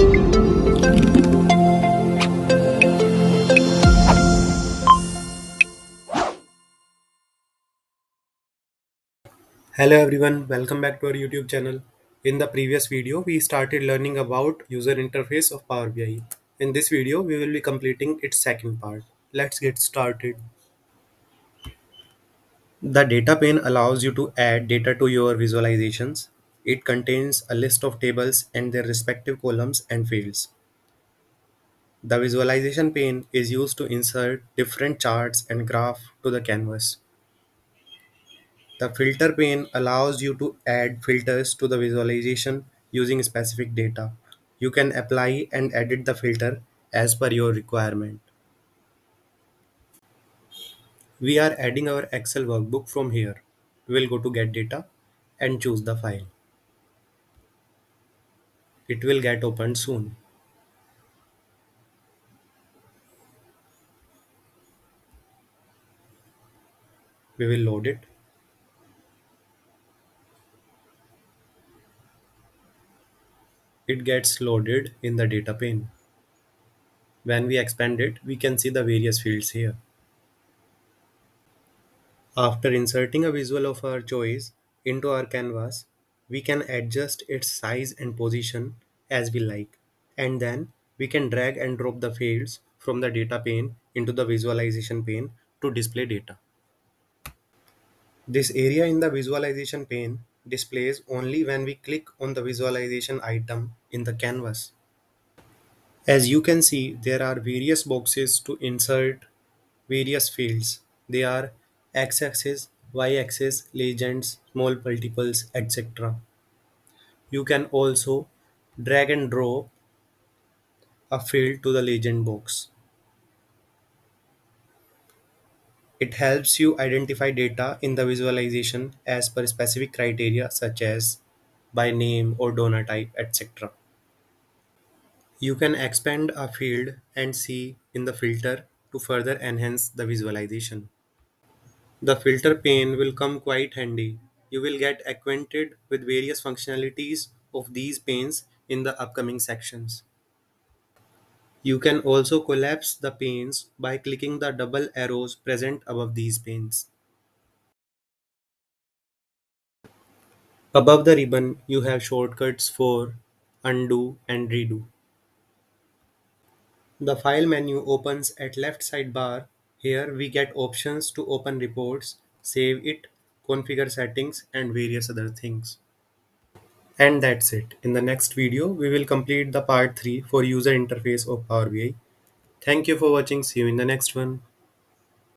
Hello everyone, welcome back to our YouTube channel. In the previous video, we started learning about user interface of Power BI. In this video, we will be completing its second part. Let's get started. The data pane allows you to add data to your visualizations. It contains a list of tables and their respective columns and fields. The visualization pane is used to insert different charts and graph to the canvas. The filter pane allows you to add filters to the visualization using specific data. You can apply and edit the filter as per your requirement. We are adding our Excel workbook from here. We will go to Get Data and choose the file. It will get opened soon. We will load it. It gets loaded in the data pane. When we expand it, we can see the various fields here. After inserting a visual of our choice into our canvas, we can adjust its size and position as we like. And then we can drag and drop the fields from the data pane into the visualization pane to display data. This area in the visualization pane displays only when we click on the visualization item in the canvas. As you can see, there are various boxes to insert various fields. They are x-axis, y-axis, legends, small multiples, etc. You can also drag and drop a field to the legend box. It helps you identify data in the visualization as per specific criteria such as by name or donor type, etc. You can expand a field and see in the filter to further enhance the visualization. The filter pane will come quite handy. You will get acquainted with various functionalities of these panes in the upcoming sections. You can also collapse the panes by clicking the double arrows present above these panes. Above the ribbon, you have shortcuts for undo and redo. The file menu opens at left sidebar. Here we get options to open reports, save it, configure settings and various other things. And that's it. In the next video, we will complete the part 3 for user interface of Power BI. Thank you for watching. See you in the next one.